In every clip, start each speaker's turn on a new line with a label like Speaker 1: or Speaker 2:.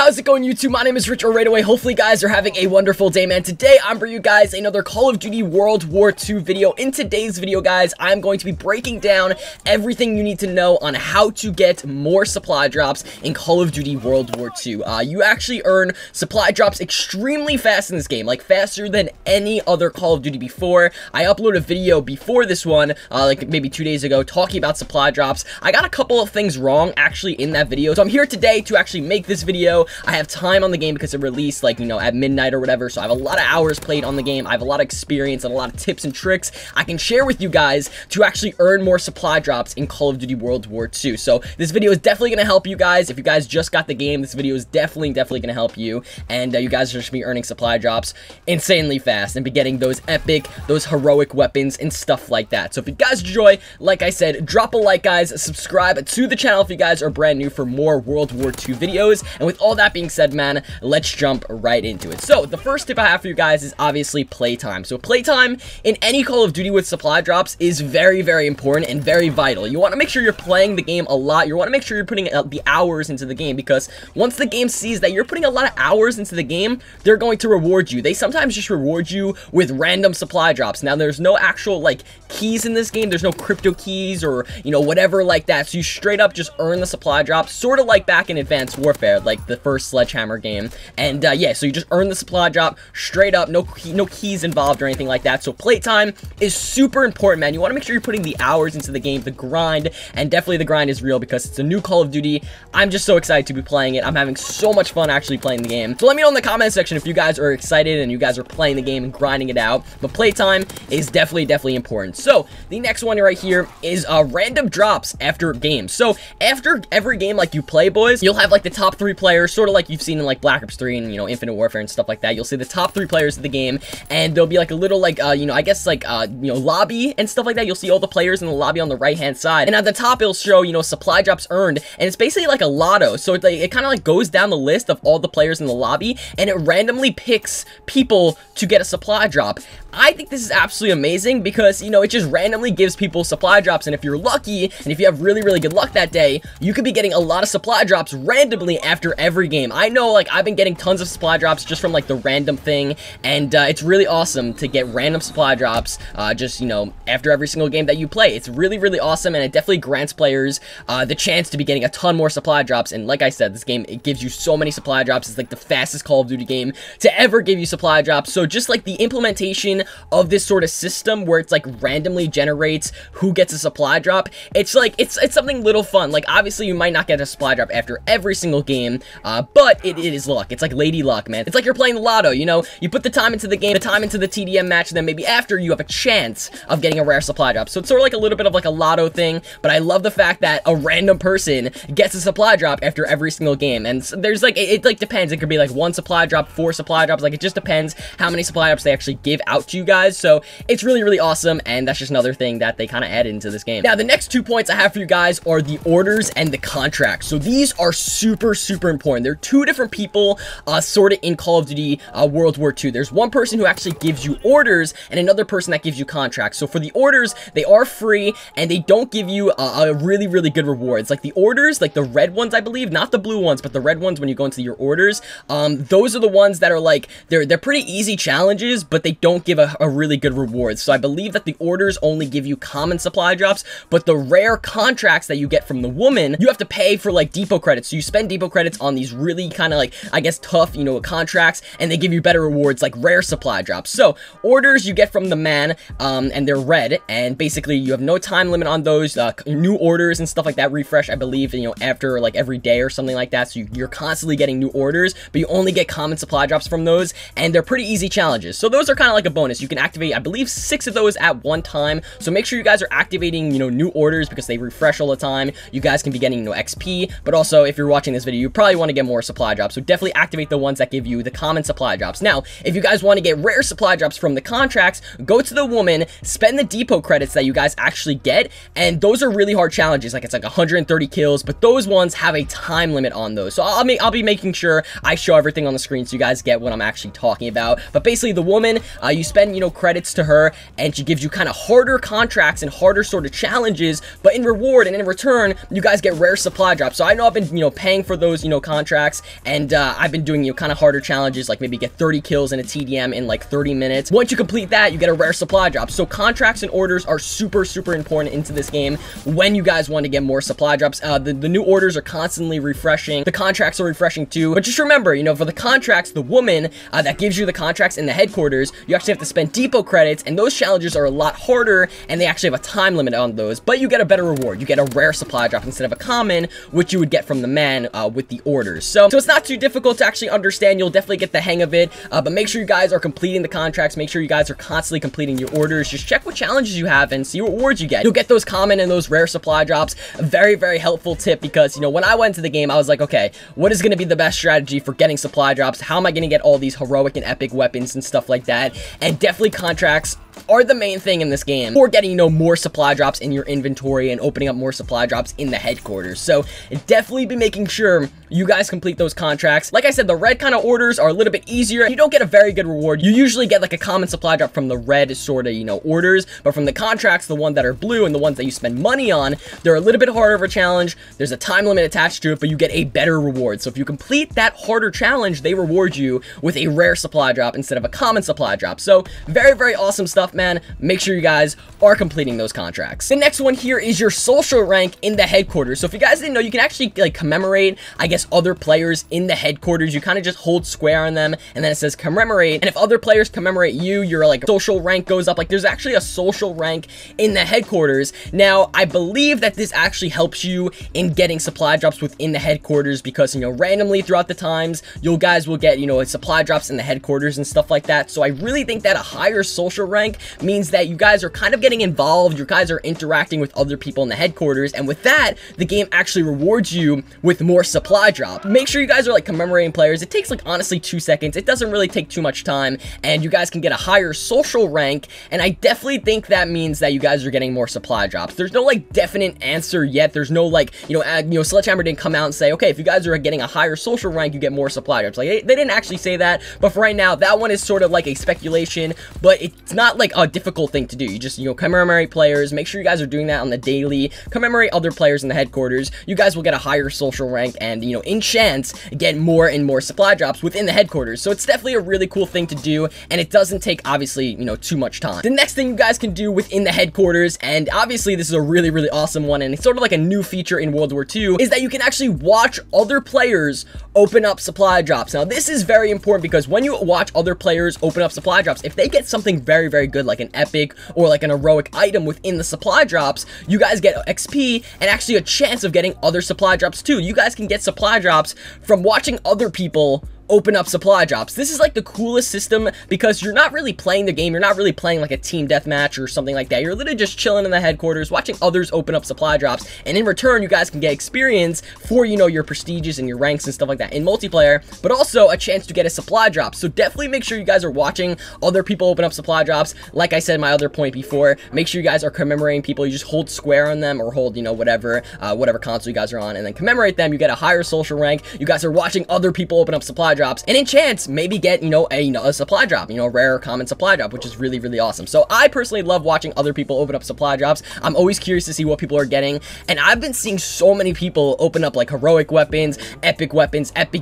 Speaker 1: How's it going, YouTube? My name is Rich, or right away. Hopefully, you guys are having a wonderful day, man. Today, I'm bringing you guys another Call of Duty World War II video. In today's video, guys, I'm going to be breaking down everything you need to know on how to get more supply drops in Call of Duty World War II. You actually earn supply drops extremely fast in this game, like faster than any other Call of Duty before. I uploaded a video before this one, like maybe 2 days ago, talking about supply drops. I got a couple of things wrong, actually, in that video, so I'm here today to actually make this video. I have time on the game because it released, like, you know, at midnight or whatever, so I have a lot of hours played on the game. I have a lot of experience and a lot of tips and tricks I can share with you guys to actually earn more supply drops in Call of Duty World War II. So this video is definitely going to help you guys. If you guys just got the game, this video is definitely going to help you, and you guys are just be earning supply drops insanely fast and be getting those epic, those heroic weapons and stuff like that. So if you guys enjoy, like I said, drop a like, guys, subscribe to the channel if you guys are brand new for more World War II videos, and with all that being said, man, let's jump right into it. So the first tip I have for you guys is obviously playtime. So playtime in any Call of Duty with supply drops is very important and very vital. You want to make sure you're playing the game a lot. You want to make sure you're putting the hours into the game, because once the game sees that you're putting a lot of hours into the game, they're going to reward you. They sometimes just reward you with random supply drops. Now, there's no actual, like, keys in this game. There's no crypto keys or, you know, whatever like that. So you straight up just earn the supply drops, sort of like back in Advanced Warfare, like the first Sledgehammer game. And yeah, so you just earn the supply drop straight up, no keys involved or anything like that. So playtime is super important, man. You want to make sure you're putting the hours into the game, the grind, and definitely the grind is real because it's a new Call of Duty. I'm just so excited to be playing it. I'm having so much fun actually playing the game. So let me know in the comment section if you guys are excited and you guys are playing the game and grinding it out. But playtime is definitely important. So the next one right here is random drops after games. So after every game like you play, boys, you'll have like the top 3 players, sort of like you've seen in like Black Ops 3 and, you know, Infinite Warfare and stuff like that. You'll see the top 3 players of the game, and there'll be like a little like you know, I guess like you know, lobby and stuff like that. You'll see all the players in the lobby on the right hand side, and at the top it'll show, you know, supply drops earned, and it's basically like a lotto. So it kind of like goes down the list of all the players in the lobby, and it randomly picks people to get a supply drop. I think this is absolutely amazing because, you know, it just randomly gives people supply drops, and if you're lucky and if you have really good luck that day, you could be getting a lot of supply drops randomly after every game. I know, like, I've been getting tons of supply drops just from like the random thing, and it's really awesome to get random supply drops just, you know, after every single game that you play. It's really awesome, and it definitely grants players the chance to be getting a ton more supply drops. And like I said, this game, it gives you so many supply drops. It's like the fastest Call of Duty game to ever give you supply drops. So just like the implementation of this sort of system where it's like randomly generates who gets a supply drop, it's like it's something little fun. Like, obviously you might not get a supply drop after every single game, but it is luck. It's like lady luck, man. It's like you're playing the lotto, you know? You put the time into the game, the time into the TDM match, and then maybe after you have a chance of getting a rare supply drop. So it's sort of like a little bit of like a lotto thing, but I love the fact that a random person gets a supply drop after every single game. And there's like, it like depends. It could be like 1 supply drop, 4 supply drops. Like, it just depends how many supply drops they actually give out to you guys. So it's really awesome, and that's just another thing that they kind of added into this game. Now, the next 2 points I have for you guys are the orders and the contracts. So these are super important. They're 2 different people sort of in Call of Duty World War II. There's one person who actually gives you orders and another person that gives you contracts. So for the orders, they are free and they don't give you a really good rewards. Like the orders, like the red ones, I believe, not the blue ones, but the red ones when you go into your orders, those are the ones that are like, they're pretty easy challenges, but they don't give a really good reward. So I believe that the orders only give you common supply drops, but the rare contracts that you get from the woman, you have to pay for like depot credits. So you spend depot credits on these really kind of like, I guess, tough, you know, contracts, and they give you better rewards like rare supply drops. So orders you get from the man, and they're red, and basically you have no time limit on those. New orders and stuff like that refresh, I believe, you know, after like every day or something like that. So you're constantly getting new orders, but you only get common supply drops from those, and they're pretty easy challenges. So those are kind of like a bonus. You can activate, I believe, 6 of those at one time. So make sure you guys are activating, you know, new orders because they refresh all the time. You guys can be getting, you know, XP, but also if you're watching this video, you probably want to get more supply drops. So definitely activate the ones that give you the common supply drops. Now, if you guys want to get rare supply drops from the contracts, go to the woman, spend the depot credits that you guys actually get, and those are really hard challenges. Like, it's like 130 kills, but those ones have a time limit on those. So I'll be making sure I show everything on the screen so you guys get what I'm actually talking about. But basically, the woman, you spend spend, you know, credits to her, and she gives you kind of harder contracts and harder sort of challenges, but in reward and in return, you guys get rare supply drops. So I know I've been, you know, paying for those, you know, contracts, and I've been doing, you know, kind of harder challenges, like maybe get 30 kills in a TDM in like 30 minutes. Once you complete that, you get a rare supply drop. So contracts and orders are super important into this game when you guys want to get more supply drops. The new orders are constantly refreshing. The contracts are refreshing too, but just remember, you know, for the contracts, the woman that gives you the contracts in the headquarters, you actually have to spend depot credits, and those challenges are a lot harder, and they actually have a time limit on those, but you get a better reward. You get a rare supply drop instead of a common, which you would get from the man with the orders. So it's not too difficult to actually understand. You'll definitely get the hang of it, but make sure you guys are completing the contracts. Make sure you guys are constantly completing your orders. Just check what challenges you have and see what rewards you get. You'll get those common and those rare supply drops. A very helpful tip, because, you know, when I went to the game, I was like, okay, what is going to be the best strategy for getting supply drops? How am I going to get all these heroic and epic weapons and stuff like that? And definitely contracts are the main thing in this game for getting, you know, more supply drops in your inventory and opening up more supply drops in the headquarters. So definitely be making sure you guys complete those contracts. Like I said, the red kind of orders are a little bit easier. You don't get a very good reward. You usually get like a common supply drop from the red sort of, you know, orders, but from the contracts, the ones that are blue and the ones that you spend money on, they're a little bit harder of a challenge. There's a time limit attached to it, but you get a better reward. So if you complete that harder challenge, they reward you with a rare supply drop instead of a common supply drop. So very awesome stuff, man. Make sure you guys are completing those contracts. The next one here is your social rank in the headquarters. So if you guys didn't know, you can actually like commemorate, I guess, other players in the headquarters. You kind of just hold square on them, and then it says commemorate. And if other players commemorate you, your like social rank goes up. Like there's actually a social rank in the headquarters. Now, I believe that this actually helps you in getting supply drops within the headquarters, because, you know, randomly throughout the times, you guys will get, you know, supply drops in the headquarters and stuff like that. So I really think that a higher social rank means that you guys are kind of getting involved. You guys are interacting with other people in the headquarters, and with that, the game actually rewards you with more supply drop. Make sure you guys are like commemorating players. It takes like honestly 2 seconds. It doesn't really take too much time, and you guys can get a higher social rank, and I definitely think that means that you guys are getting more supply drops. There's no like definite answer yet. There's no like, you know, Sledgehammer didn't come out and say, okay, if you guys are getting a higher social rank, you get more supply drops. Like they didn't actually say that, but for right now, that one is sort of like a speculation, but it's not like a difficult thing to do. You just, you know, commemorate players. Make sure you guys are doing that on the daily. Commemorate other players in the headquarters. You guys will get a higher social rank and, you know, in chance, get more and more supply drops within the headquarters. So it's definitely a really cool thing to do, and it doesn't take, obviously, you know, too much time. The next thing you guys can do within the headquarters, and obviously this is a really awesome one, and it's sort of like a new feature in World War II, is that you can actually watch other players open up supply drops. Now, this is very important, because when you watch other players open up supply drops, if they get something very good, like an epic or like an heroic item within the supply drops, you guys get XP and actually a chance of getting other supply drops too. You guys can get supply drops from watching other people open up supply drops. This is like the coolest system, because you're not really playing the game. You're not really playing like a team deathmatch or something like that. You're literally just chilling in the headquarters, watching others open up supply drops, and in return, you guys can get experience for, you know, your prestiges and your ranks and stuff like that in multiplayer, but also a chance to get a supply drop. So definitely make sure you guys are watching other people open up supply drops. Like I said in my other point before, make sure you guys are commemorating people. You just hold square on them, or hold, you know, whatever console you guys are on, and then commemorate them. You get a higher social rank. You guys are watching other people open up supply drops, and in chance, maybe get, you know, a supply drop, you know, rare or common supply drop, which is really awesome. So I personally love watching other people open up supply drops. I'm always curious to see what people are getting, and I've been seeing so many people open up like heroic weapons, epic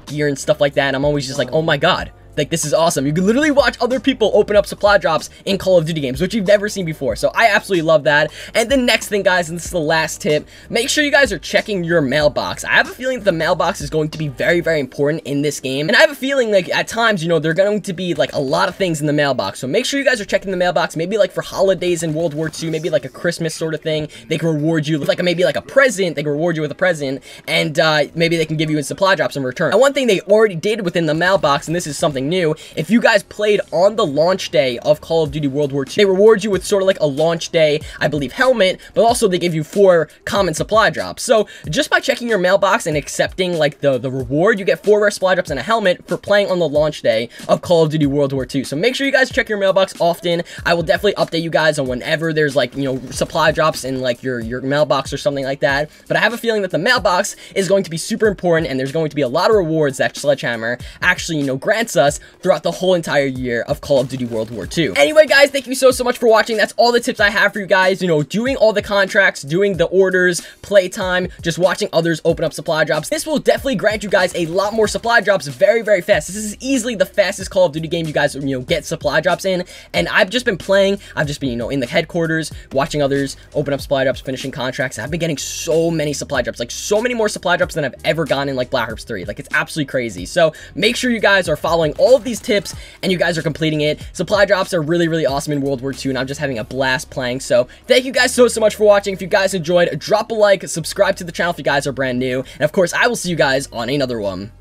Speaker 1: gear and stuff like that, and I'm always just like, oh my god. Like, this is awesome. You can literally watch other people open up supply drops in Call of Duty games, which you've never seen before. So I absolutely love that. And the next thing, guys, and this is the last tip, make sure you guys are checking your mailbox. I have a feeling that the mailbox is going to be very important in this game. And I have a feeling, like, at times, you know, there are going to be, like, a lot of things in the mailbox. So make sure you guys are checking the mailbox. Maybe, like, for holidays in World War II, maybe, like, a Christmas sort of thing. They can reward you with, like, maybe, like, a present. They can reward you with a present. And, maybe they can give you supply drops in return. And one thing they already did within the mailbox, and this is something new, if you guys played on the launch day of Call of Duty World War II, they reward you with sort of like a launch day, I believe, helmet, but also they give you 4 common supply drops. So just by checking your mailbox and accepting like the reward, you get 4 rare supply drops and a helmet for playing on the launch day of Call of Duty World War II. So make sure you guys check your mailbox often. I will definitely update you guys on whenever there's like, you know, supply drops in like your mailbox or something like that. But I have a feeling that the mailbox is going to be super important, and there's going to be a lot of rewards that Sledgehammer actually, you know, grants us guys throughout the whole entire year of Call of Duty World War II. Anyway, guys, thank you so much for watching. That's all the tips I have for you guys. You know, doing all the contracts, doing the orders, playtime, just watching others open up supply drops. This will definitely grant you guys a lot more supply drops very, very fast. This is easily the fastest Call of Duty game you guys, you know, get supply drops in. And I've just been playing. I've just been, you know, in the headquarters, watching others open up supply drops, finishing contracts. I've been getting so many supply drops, like so many more supply drops than I've ever gotten in like Black Ops 3. Like, it's absolutely crazy. So make sure you guys are following all of these tips and you guys are completing it. Supply drops are really, really awesome in World War II, and I'm just having a blast playing. So thank you guys so much for watching. If you guys enjoyed, drop a like, subscribe to the channel if you guys are brand new, and of course I will see you guys on another one.